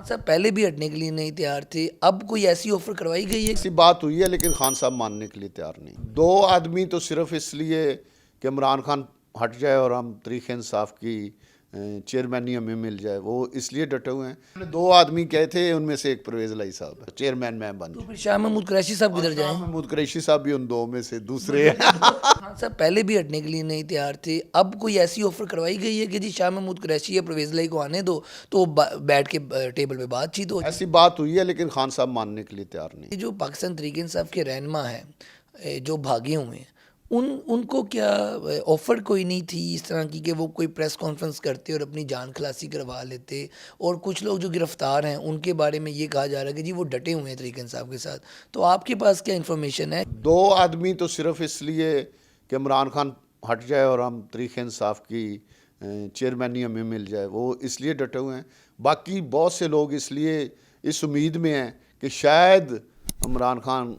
खान साहब पहले भी हटने के लिए नहीं तैयार थे, अब कोई ऐसी ऑफर करवाई गई है? ऐसी बात हुई है लेकिन खान साहब मानने के लिए तैयार नहीं। दो आदमी तो सिर्फ इसलिए कि इमरान खान हट जाए और हम तहरीक इंसाफ की चेयरमैन ही हमें मिल जाए, वो इसलिए डटे हुए हैं। दो आदमी कहे थे, उनमें से एक परवेज लाई साहब है, चेयरमैन मैं बन तो फिर शाह महमूद कुरैशी साहब किधर जाएं? महमूद कुरैशी साहब भी उन दो में से दूसरे हैं। खान साहब पहले भी हटने के लिए नहीं तैयार थे, अब कोई ऐसी ऑफर करवाई गई है कि जी शाह महमूद कुरैशी या परवेज लाई को आने दो, तो बैठ के टेबल पे बातचीत हो? ऐसी बात हुई है लेकिन खान साहब मानने के लिए तैयार नहीं। ये जो पाकिस्तान तहरीक इंसाफ के रहनुमा हैं जो भागे हुए हैं, उनको क्या ऑफ़र कोई नहीं थी इस तरह की कि वो कोई प्रेस कॉन्फ्रेंस करते और अपनी जान खलासी करवा लेते? और कुछ लोग जो गिरफ्तार हैं उनके बारे में ये कहा जा रहा है कि जी वो डटे हुए हैं तहरीक इंसाफ के साथ, तो आपके पास क्या इन्फॉर्मेशन है? दो आदमी तो सिर्फ इसलिए कि इमरान खान हट जाए और हम तहरीक इंसाफ की चेयरमैन ही हमें मिल जाए, वो इसलिए डटे हुए हैं। बाकी बहुत से लोग इसलिए इस उम्मीद में हैं कि शायद इमरान खान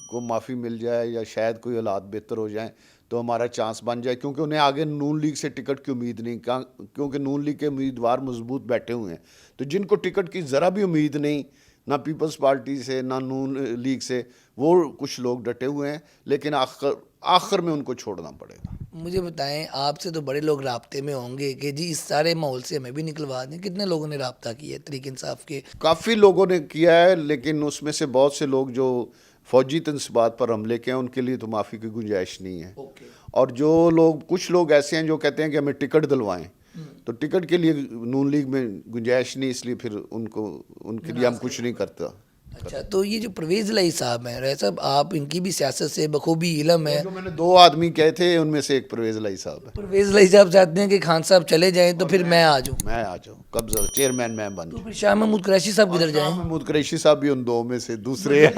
को माफ़ी मिल जाए या शायद कोई हालात बेहतर हो जाए तो हमारा चांस बन जाए, क्योंकि उन्हें आगे नून लीग से टिकट की उम्मीद नहीं, क्योंकि नून लीग के उम्मीदवार मजबूत बैठे हुए हैं। तो जिनको टिकट की ज़रा भी उम्मीद नहीं, ना पीपल्स पार्टी से ना नून लीग से, वो कुछ लोग डटे हुए हैं, लेकिन आखिर में उनको छोड़ना पड़ेगा। मुझे बताएं, आपसे तो बड़े लोग राब्ते में होंगे कि जी इस सारे माहौल से हमें भी निकलवा दें, कितने लोगों ने राब्ता किया है तहरीक इंसाफ के? काफ़ी लोगों ने किया है, लेकिन उसमें से बहुत से लोग जो फौजी तनसीबात पर हमले के हैं उनके लिए तो माफ़ी की गुंजाइश नहीं है। और जो लोग, कुछ लोग ऐसे हैं जो कहते हैं कि हमें टिकट दिलवाएं, तो टिकट के लिए नून लीग में गुंजाइश नहीं, इसलिए फिर उनके लिए हम कुछ नहीं करता। अच्छा, तो ये जो परवेज लाई साहब हैं, राय साहब, आप इनकी भी सियासत से बखूबी इलम है। जो मैंने दो आदमी कहे थे उनमें से एक परवेज लाई साहब है। परवेज लाई साहब चाहते हैं कि खान साहब चले जाएं तो फिर मैं आ जाऊं, मैं आ जाऊँ, कब्जा चेयरमैन मैं बन तो जाऊँ। फिर शाह महमूद कुरैशी साहब किधर जाएं? महमूद कुरैशी साहब भी उन दो में से दूसरे हैं।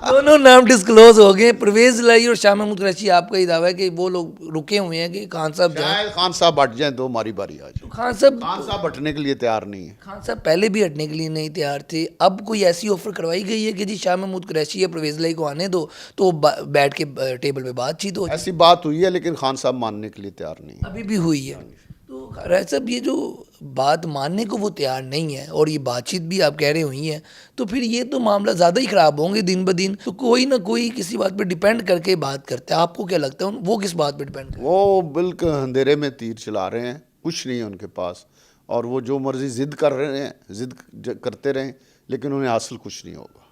दोनों नाम डिस्क्लोज हो गए, परवेज लाई और शाह महमूद कुरैशी। आपका ही दावा है कि वो लोग रुके हुए हैं कि खान साहब जाएं? शायद खान साहब हट जाएं तो हमारी बारी आ जाए। खान साहब हटने के लिए तैयार नहीं है। पहले भी हटने के लिए नहीं तैयार थे, अब कोई ऐसी ऑफर करवाई गई है कि जी शाह महमूद कुरैशी या परवेज लाई को आने दो, तो बैठ के टेबल पे बातचीत हो? ऐसी बात हुई है लेकिन खान साहब मानने के लिए तैयार नहीं है। अभी भी हुई है? तो राय साहब, ये जो बात मानने को वो तैयार नहीं है और ये बातचीत भी आप कह रहे हुई है, तो फिर ये तो मामला ज़्यादा ही ख़राब होंगे दिन ब दिन। तो कोई ना कोई किसी बात पे डिपेंड करके बात करता है, आपको क्या लगता है वो किस बात पे डिपेंड करता है? वो बिल्कुल अंधेरे में तीर चला रहे हैं, कुछ नहीं है उनके पास, और वो जो मर्जी जिद कर रहे हैं, जिद करते रहें, लेकिन उन्हें हासिल कुछ नहीं होगा।